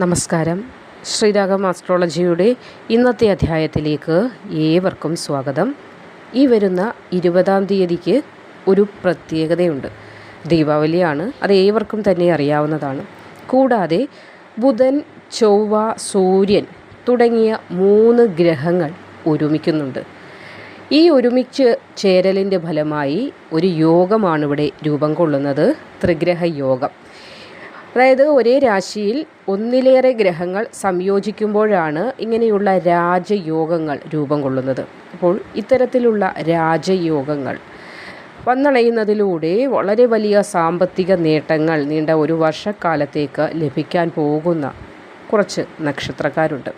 നമസ്കാരം. ശ്രീരാഗം ആസ്ട്രോളജിയുടെ ഇന്നത്തെ അധ്യായത്തിലേക്ക് ഏവർക്കും സ്വാഗതം. ഈ വരുന്ന 20-ാം തീയതിക്ക് ഒരു പ്രത്യേകതയുണ്ട്. ദീപാവലിയാണ്, അത് ഏവർക്കും തന്നെ അറിയാവുന്നതാണ്. കൂടാതെ ബുധൻ, ചൊവ്വ, സൂര്യൻ തുടങ്ങിയ 3 ഗ്രഹങ്ങൾ ഒരുമിക്കുന്നുണ്ട്. ഈ ഒരുമിച്ച് ചേരലിൻ്റെ ഫലമായി ഒരു യോഗമാണ് ഇവിടെ രൂപം കൊള്ളുന്നത്, ത്രിഗ്രഹ യോഗം. അതായത് ഒരേ രാശിയിൽ ഒന്നിലേറെ ഗ്രഹങ്ങൾ സംയോജിക്കുമ്പോഴാണ് ഇങ്ങനെയുള്ള രാജയോഗങ്ങൾ രൂപം കൊള്ളുന്നത്. അപ്പോൾ ഇത്തരത്തിലുള്ള രാജയോഗങ്ങൾ വന്നണയുന്നതിലൂടെ വളരെ വലിയ സാമ്പത്തിക നേട്ടങ്ങൾ നീണ്ട ഒരു വർഷക്കാലത്തേക്ക് ലഭിക്കാൻ പോകുന്ന കുറച്ച് നക്ഷത്രക്കാരുണ്ട്.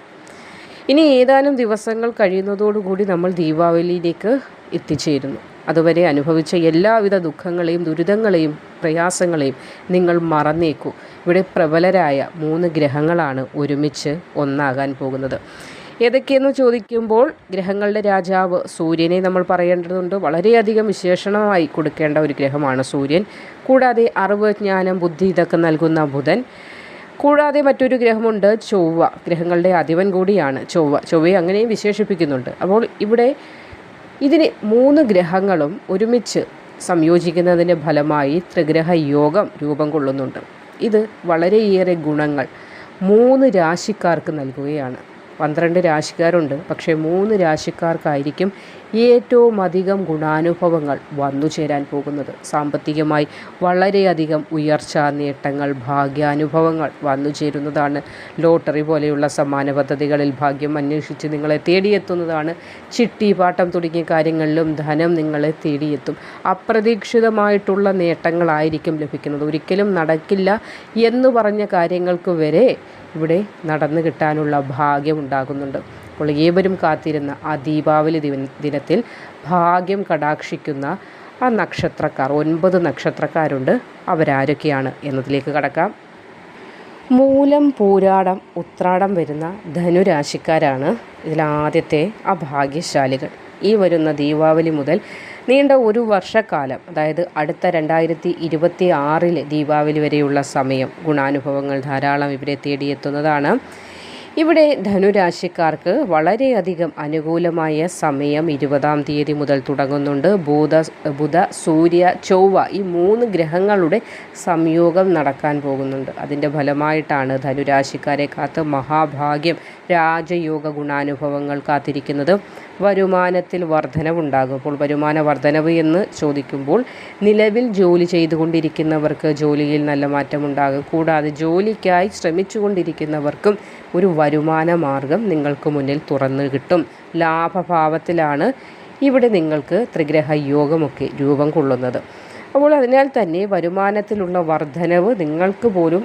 ഇനി ഏതാനും ദിവസങ്ങൾ കഴിയുന്നതോടുകൂടി നമ്മൾ ദീപാവലിയിലേക്ക് എത്തിച്ചേരുന്നു. അതുവരെ അനുഭവിച്ച എല്ലാവിധ ദുഃഖങ്ങളെയും ദുരിതങ്ങളെയും പ്രയാസങ്ങളെയും നിങ്ങൾ മറന്നേക്കൂ. ഇവിടെ പ്രബലരായ 3 ഗ്രഹങ്ങളാണ് ഒരുമിച്ച് ഒന്നാകാൻ പോകുന്നത്. ഏതൊക്കെയെന്ന് ചോദിക്കുമ്പോൾ ഗ്രഹങ്ങളുടെ രാജാവ് സൂര്യനെ നമ്മൾ പറയേണ്ടതുണ്ട്. വളരെയധികം വിശേഷണമായി കൊടുക്കേണ്ട ഒരു ഗ്രഹമാണ് സൂര്യൻ. കൂടാതെ അറിവ്, ജ്ഞാനം, ബുദ്ധി ഇതൊക്കെ നൽകുന്ന ബുധൻ. കൂടാതെ മറ്റൊരു ഗ്രഹമുണ്ട് ചൊവ്വ. ഗ്രഹങ്ങളുടെ അധിപൻ കൂടിയാണ് ചൊവ്വയെ അങ്ങനെയും വിശേഷിപ്പിക്കുന്നുണ്ട്. അപ്പോൾ ഇവിടെ ഇതിന് 3 ഗ്രഹങ്ങളും ഒരുമിച്ച് സംയോജിക്കുന്നതിൻ്റെ ഫലമായി ത്രിഗ്രഹ യോഗം രൂപം കൊള്ളുന്നുണ്ട്. ഇത് വളരെയേറെ ഗുണങ്ങൾ 3 രാശിക്കാർക്ക് നൽകുകയാണ്. 12 രാശിക്കാരുണ്ട്, പക്ഷേ 3 രാശിക്കാർക്കായിരിക്കും ഏറ്റവും അധികം ഗുണാനുഭവങ്ങൾ വന്നു ചേരാൻ പോകുന്നത്. സാമ്പത്തികമായി വളരെയധികം ഉയർച്ച, നേട്ടങ്ങൾ, ഭാഗ്യാനുഭവങ്ങൾ വന്നു ചേരുന്നതാണ്. ലോട്ടറി പോലെയുള്ള സമ്മാന പദ്ധതികളിൽ ഭാഗ്യം അന്വേഷിച്ച് നിങ്ങളെ തേടിയെത്തുന്നതാണ്. ചിട്ടി, പാട്ടം തുടങ്ങിയ കാര്യങ്ങളിലും ധനം നിങ്ങളെ തേടിയെത്തും. അപ്രതീക്ഷിതമായിട്ടുള്ള നേട്ടങ്ങളായിരിക്കും ലഭിക്കുന്നത്. ഒരിക്കലും നടക്കില്ല എന്ന് പറഞ്ഞ കാര്യങ്ങൾക്ക് വരെ ഇവിടെ നടന്നു കിട്ടാനുള്ള ഭാഗ്യം ഉണ്ടാകുന്നുണ്ട്. അപ്പോൾ ഏവരും കാത്തിരുന്ന ആ ദീപാവലി ദിനത്തിൽ ഭാഗ്യം കടാക്ഷിക്കുന്ന ആ നക്ഷത്രക്കാർ 9 നക്ഷത്രക്കാരുണ്ട്. അവരാരൊക്കെയാണ് എന്നതിലേക്ക് കടക്കാം. മൂലം, പൂരാടം, ഉത്രാടം വരുന്ന ധനുരാശിക്കാരാണ് ഇതിലാദ്യത്തെ ആ ഭാഗ്യശാലികൾ. ഈ വരുന്ന ദീപാവലി മുതൽ നീണ്ട ഒരു വർഷക്കാലം, അതായത് അടുത്ത 2026 ദീപാവലി വരെയുള്ള സമയം ഗുണാനുഭവങ്ങൾ ധാരാളം ഇവരെ തേടിയെത്തുന്നതാണ്. ഇവിടെ ധനുരാശിക്കാർക്ക് വളരെയധികം അനുകൂലമായ സമയം 20-ാം തീയതി മുതൽ തുടങ്ങുന്നുണ്ട്. ബുധ, സൂര്യ, ചൊവ്വ ഈ 3 ഗ്രഹങ്ങളുടെ സംയോഗം നടക്കാൻ പോകുന്നുണ്ട്. അതിൻ്റെ ഫലമായിട്ടാണ് ധനുരാശിക്കാരെ കാത്ത് മഹാഭാഗ്യം, രാജയോഗ ഗുണാനുഭവങ്ങൾ കാത്തിരിക്കുന്നത്. വരുമാനത്തിൽ വർധനവുണ്ടാകും. അപ്പോൾ വരുമാന വർധനവ് എന്ന് ചോദിക്കുമ്പോൾ നിലവിൽ ജോലി ചെയ്തുകൊണ്ടിരിക്കുന്നവർക്ക് ജോലിയിൽ നല്ല മാറ്റമുണ്ടാകും. കൂടാതെ ജോലിക്കായി ശ്രമിച്ചുകൊണ്ടിരിക്കുന്നവർക്കും ഒരു വരുമാന മാർഗം നിങ്ങൾക്ക് മുന്നിൽ തുറന്നു കിട്ടും. ലാഭഭാവത്തിലാണ് ഇവിടെ നിങ്ങൾക്ക് ത്രിഗ്രഹ യോഗമൊക്കെ രൂപം കൊള്ളുന്നത്. അപ്പോൾ അതിനാൽ തന്നെ വരുമാനത്തിലുള്ള വർധനവ് നിങ്ങൾക്ക് പോലും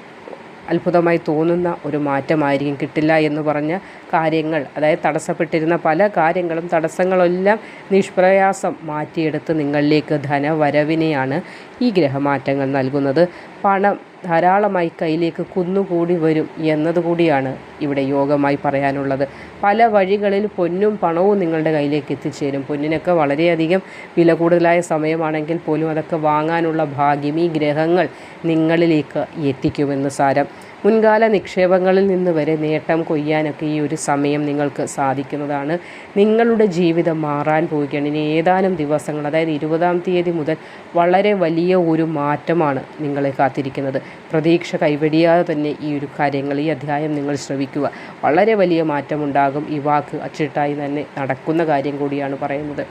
അത്ഭുതമായി തോന്നുന്ന ഒരു മാറ്റമായിരിക്കും. കിട്ടില്ല എന്ന് പറഞ്ഞ കാര്യങ്ങൾ, അതായത് തടസ്സപ്പെട്ടിരുന്ന പല കാര്യങ്ങളും തടസ്സങ്ങളെല്ലാം നിഷ്പ്രയാസം മാറ്റിയെടുത്ത് നിങ്ങളിലേക്ക് ധനവരവിനെയാണ് ഈ ഗ്രഹമാറ്റങ്ങൾ നൽകുന്നത്. പണം ധാരാളമായി കയ്യിലേക്ക് കുന്നുകൂടി വരും എന്നതുകൂടിയാണ് ഇവിടെ യോഗമായി പറയാനുള്ളത്. പല വഴികളിൽ പൊന്നും പണവും നിങ്ങളുടെ കയ്യിലേക്ക് എത്തിച്ചേരും. പൊന്നിനൊക്കെ വളരെയധികം വില കൂടുതലായ സമയമാണെങ്കിൽ പോലും അതൊക്കെ വാങ്ങാനുള്ള ഭാഗ്യം ഈ ഗ്രഹങ്ങൾ നിങ്ങളിലേക്ക് എത്തിക്കുമെന്ന് സാരം. മുൻകാല നിക്ഷേപങ്ങളിൽ നിന്ന് വരെ നേട്ടം കൊയ്യാനൊക്കെ ഈ ഒരു സമയം നിങ്ങൾക്ക് സാധിക്കുന്നതാണ്. നിങ്ങളുടെ ജീവിതം മാറാൻ പോവുകയാണ്. ഇനി ഏതാനും ദിവസങ്ങൾ, അതായത് 20-ാം തീയതി മുതൽ വളരെ വലിയ ഒരു മാറ്റമാണ് നിങ്ങളെ കാത്തിരിക്കുന്നത്. പ്രതീക്ഷ കൈവെടിയാതെ തന്നെ ഈ ഒരു കാര്യങ്ങൾ, ഈ അധ്യായം നിങ്ങൾ ശ്രവിക്കുക. വളരെ വലിയ മാറ്റമുണ്ടാകും. ഈ വാക്ക് അച്ചിട്ടായി തന്നെ നടക്കുന്ന കാര്യം കൂടിയാണ് പറയുന്നത്.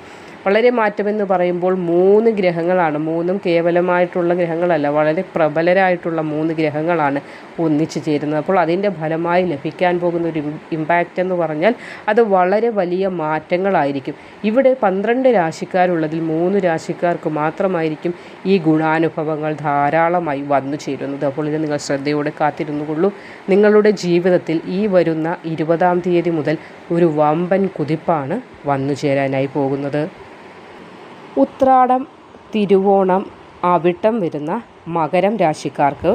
വളരെ മാറ്റമെന്ന് പറയുമ്പോൾ 3 ഗ്രഹങ്ങളാണ്. 3ഉം കേവലമായിട്ടുള്ള ഗ്രഹങ്ങളല്ല, വളരെ പ്രബലരായിട്ടുള്ള 3 ഗ്രഹങ്ങളാണ് ഒന്നിച്ചു ചേരുന്നത്. അപ്പോൾ അതിൻ്റെ ഫലമായി ലഭിക്കാൻ പോകുന്ന ഒരു ഇമ്പാക്റ്റ് എന്ന് പറഞ്ഞാൽ അത് വളരെ വലിയ മാറ്റങ്ങളായിരിക്കും. ഇവിടെ 12 രാശിക്കാരുള്ളതിൽ 3 രാശിക്കാർക്ക് മാത്രമായിരിക്കും ഈ ഗുണാനുഭവങ്ങൾ ധാരാളമായി വന്നു ചേരുന്നത്. അപ്പോൾ ഇത് നിങ്ങൾ ശ്രദ്ധയോടെ കാത്തിരുന്നുകൊള്ളൂ. നിങ്ങളുടെ ജീവിതത്തിൽ ഈ വരുന്ന 20-ാം തീയതി മുതൽ ഒരു വമ്പൻ കുതിപ്പാണ് വന്നു ചേരാനായി പോകുന്നത്. ഉത്രാടം, തിരുവോണം, അവിട്ടം വരുന്ന മകരം രാശിക്കാർക്ക്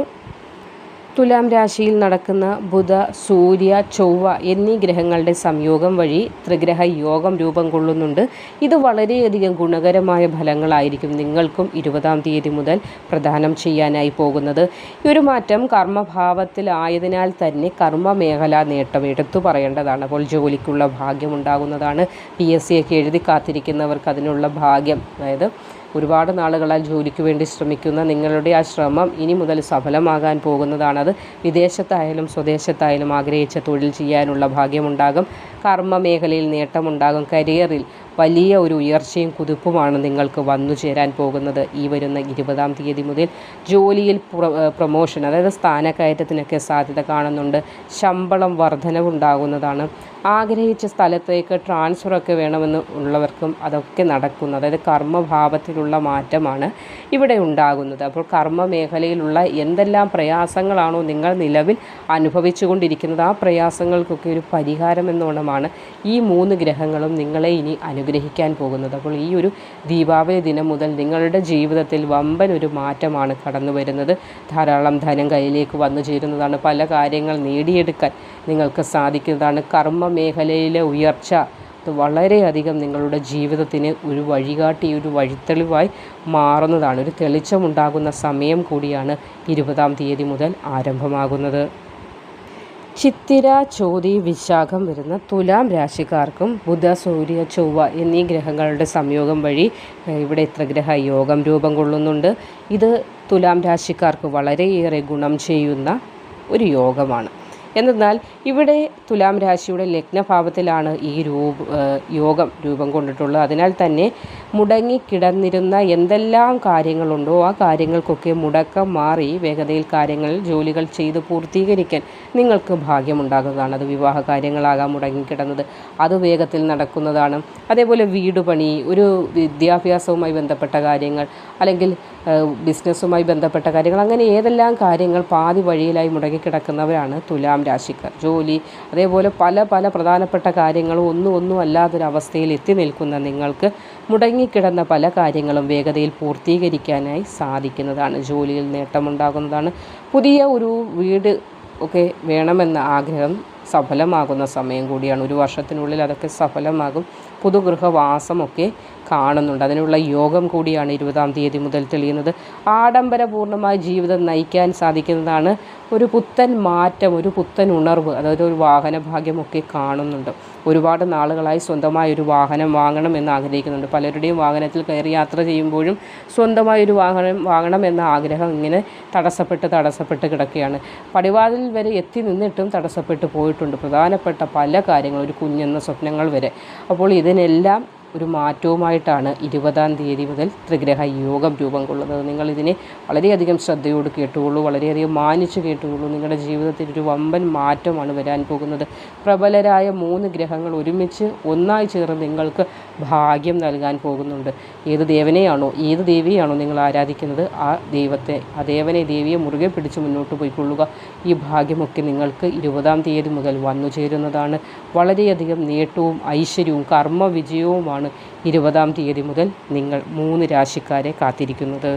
തുലാം രാശിയിൽ നടക്കുന്ന ബുധ, സൂര്യ, ചൊവ്വ എന്നീ ഗ്രഹങ്ങളുടെ സംയോഗം വഴി ത്രിഗ്രഹ യോഗം രൂപം കൊള്ളുന്നുണ്ട്. ഇത് വളരെയധികം ഗുണകരമായ ഫലങ്ങളായിരിക്കും നിങ്ങൾക്കും 20-ാം തീയതി മുതൽ പ്രദാനം ചെയ്യാനായി പോകുന്നത്. ഈ ഒരു മാറ്റം കർമ്മഭാവത്തിലായതിനാൽ തന്നെ കർമ്മ മേഖലാ നേട്ടം എടുത്തു പറയേണ്ടതാണ്. അപ്പോൾ ജോലിക്കുള്ള ഭാഗ്യമുണ്ടാകുന്നതാണ്. PSC ഒക്കെ എഴുതി കാത്തിരിക്കുന്നവർക്ക് അതിനുള്ള ഭാഗ്യം, അതായത് ഒരുപാട് നാളുകളാൽ ജോലിക്ക് വേണ്ടി ശ്രമിക്കുന്ന നിങ്ങളുടെ ആ ശ്രമം ഇനി മുതൽ സഫലമാകാൻ പോകുന്നതാണത്. വിദേശത്തായാലും സ്വദേശത്തായാലും ആഗ്രഹിച്ച തൊഴിൽ ചെയ്യാനുള്ള ഭാഗ്യമുണ്ടാകും. കർമ്മ മേഖലയിൽ നേട്ടമുണ്ടാകും. കരിയറിൽ വലിയ ഒരു ഉയർച്ചയും കുതിപ്പുമാണ് നിങ്ങൾക്ക് വന്നു ചേരാൻ പോകുന്നത്. ഈ വരുന്ന 20-ാം തീയതി മുതൽ ജോലിയിൽ പ്രൊമോഷൻ, അതായത് സ്ഥാനക്കയറ്റത്തിനൊക്കെ സാധ്യത കാണുന്നുണ്ട്. ശമ്പളം വർധനവുണ്ടാകുന്നതാണ്. ആഗ്രഹിച്ച സ്ഥലത്തേക്ക് ട്രാൻസ്ഫറൊക്കെ വേണമെന്ന് ഉള്ളവർക്കും അതൊക്കെ നടക്കുന്നു. അതായത് കർമ്മഭാവത്തിലുള്ള മാറ്റമാണ് ഇവിടെ ഉണ്ടാകുന്നത്. അപ്പോൾ കർമ്മ മേഖലയിലുള്ള എന്തെല്ലാം പ്രയാസങ്ങളാണോ നിങ്ങൾ നിലവിൽ അനുഭവിച്ചു കൊണ്ടിരിക്കുന്നത്, ആ പ്രയാസങ്ങൾക്കൊക്കെ ഒരു പരിഹാരം എന്നോണമാണ് ഈ 3 ഗ്രഹങ്ങളും നിങ്ങളെ ഇനി അനുഗ്രഹിക്കാൻ പോകുന്നത്. അപ്പോൾ ഈ ഒരു ദീപാവലി ദിനം മുതൽ നിങ്ങളുടെ ജീവിതത്തിൽ വമ്പൻ ഒരു മാറ്റമാണ് കടന്നു വരുന്നത്. ധാരാളം ധനം കയ്യിലേക്ക് വന്നു ചേരുന്നതാണ്. പല കാര്യങ്ങൾ നേടിയെടുക്കാൻ നിങ്ങൾക്ക് സാധിക്കുന്നതാണ്. കർമ്മ മേഖലയിലെ ഉയർച്ച അത് വളരെയധികം നിങ്ങളുടെ ജീവിതത്തിന് ഒരു വഴികാട്ടി, ഒരു വഴിത്തെളിവായി മാറുന്നതാണ്. ഒരു തെളിച്ചമുണ്ടാകുന്ന സമയം കൂടിയാണ് 20-ാം തീയതി മുതൽ ആരംഭമാകുന്നത്. ചിത്തിര, ചോതി, വിശാഖം വരുന്ന തുലാം രാശിക്കാർക്കും ബുധ, സൂര്യ, ചൊവ്വ എന്നീ ഗ്രഹങ്ങളുടെ സംയോഗം വഴി ഇവിടെ ത്രിഗ്രഹ യോഗം രൂപം കൊള്ളുന്നുണ്ട്. ഇത് തുലാം രാശിക്കാർക്ക് വളരെയേറെ ഗുണം ചെയ്യുന്ന ഒരു യോഗമാണ്. എന്നാൽ ഇവിടെ തുലാം രാശിയുടെ ലഗ്നഭാവത്തിലാണ് ഈ യോഗം രൂപം കൊണ്ടിട്ടുള്ളത്. അതിനാൽ തന്നെ മുടങ്ങിക്കിടന്നിരുന്ന എന്തെല്ലാം കാര്യങ്ങളുണ്ടോ ആ കാര്യങ്ങൾക്കൊക്കെ മുടക്കം മാറി വേഗതയിൽ ജോലികൾ ചെയ്ത് പൂർത്തീകരിക്കാൻ നിങ്ങൾക്ക് ഭാഗ്യമുണ്ടാകുന്നതാണ്. അത് വിവാഹ കാര്യങ്ങളാകാം മുടങ്ങിക്കിടന്നത്, അത് വേഗത്തിൽ നടക്കുന്നതാണ്. അതേപോലെ വീട് പണി, ഒരു വിദ്യാഭ്യാസവുമായി ബന്ധപ്പെട്ട കാര്യങ്ങൾ, അല്ലെങ്കിൽ ബിസിനസ്സുമായി ബന്ധപ്പെട്ട കാര്യങ്ങൾ, അങ്ങനെ ഏതെല്ലാം കാര്യങ്ങൾ പാതി വഴിയിലായി മുടങ്ങിക്കിടക്കുന്നവരാണ് തുലാം രാശിക്കാർ. ജോലി, അതേപോലെ പല പ്രധാനപ്പെട്ട കാര്യങ്ങളും ഒന്നും അല്ലാത്തൊരവസ്ഥയിൽ എത്തി നിൽക്കുന്ന നിങ്ങൾക്ക് മുടങ്ങിക്കിടന്ന പല കാര്യങ്ങളും വേഗതയിൽ പൂർത്തീകരിക്കാനായി സാധിക്കുന്നതാണ്. ജോലിയിൽ നേട്ടമുണ്ടാകുന്നതാണ്. പുതിയ ഒരു വീട് ഒക്കെ വേണമെന്ന ആഗ്രഹം സഫലമാകുന്ന സമയം കൂടിയാണ്. ഒരു വർഷത്തിനുള്ളിൽ അതൊക്കെ സഫലമാകും. പുതുഗൃഹവാസമൊക്കെ കാണുന്നുണ്ട്. അതിനുള്ള യോഗം കൂടിയാണ് 20-ാം തീയതി മുതൽ തെളിയുന്നത്. ആഡംബരപൂർണ്ണമായ ജീവിതം നയിക്കാൻ സാധിക്കുന്നതാണ്. ഒരു പുത്തൻ മാറ്റം, ഒരു പുത്തൻ ഉണർവ്, അതായത് ഒരു വാഹന ഭാഗ്യമൊക്കെ കാണുന്നുണ്ട്. ഒരുപാട് നാളുകളായി സ്വന്തമായ ഒരു വാഹനം വാങ്ങണമെന്ന് ആഗ്രഹിക്കുന്നുണ്ട്. പലരുടെയും വാഹനത്തിൽ കയറി യാത്ര ചെയ്യുമ്പോഴും സ്വന്തമായൊരു വാഹനം വാങ്ങണമെന്ന ആഗ്രഹം ഇങ്ങനെ തടസ്സപ്പെട്ട് കിടക്കുകയാണ്. പടിവാതിൽ വരെ എത്തി നിന്നിട്ടും തടസ്സപ്പെട്ടു പോയിട്ടുണ്ട്. പ്രധാനപ്പെട്ട പല കാര്യങ്ങളും, ഒരു കുഞ്ഞെന്ന സ്വപ്നങ്ങൾ വരെ. അപ്പോൾ ഇതിനെല്ലാം ഒരു മാറ്റവുമായിട്ടാണ് 20-ാം തീയതി മുതൽ ത്രിഗ്രഹ യോഗം രൂപം കൊള്ളുന്നത്. നിങ്ങളിതിനെ വളരെയധികം ശ്രദ്ധയോട് കേട്ടുകൊള്ളൂ, വളരെയധികം മാനിച്ച് കേട്ടുകൊള്ളൂ. നിങ്ങളുടെ ജീവിതത്തിൽ ഒരു വമ്പൻ മാറ്റമാണ് വരാൻ പോകുന്നത്. പ്രബലരായ 3 ഗ്രഹങ്ങൾ ഒരുമിച്ച് ഒന്നായി ചേർന്ന് നിങ്ങൾക്ക് ഭാഗ്യം നൽകാൻ പോകുന്നുണ്ട്. ഏത് ദേവിയെയാണോ നിങ്ങൾ ആരാധിക്കുന്നത്, ആ ദേവനെ ദേവിയെ മുറുകെ പിടിച്ച് മുന്നോട്ട് പോയിക്കൊള്ളുക. ഈ ഭാഗ്യമൊക്കെ നിങ്ങൾക്ക് 20-ാം തീയതി മുതൽ വന്നു ചേരുന്നതാണ്. വളരെയധികം നേട്ടവും ഐശ്വര്യവും കർമ്മ വിജയവുമാണ് 20-ാം തീയതി മുതൽ നിങ്ങൾ 3 രാശിക്കാരെ കാത്തിരിക്കുന്നത്.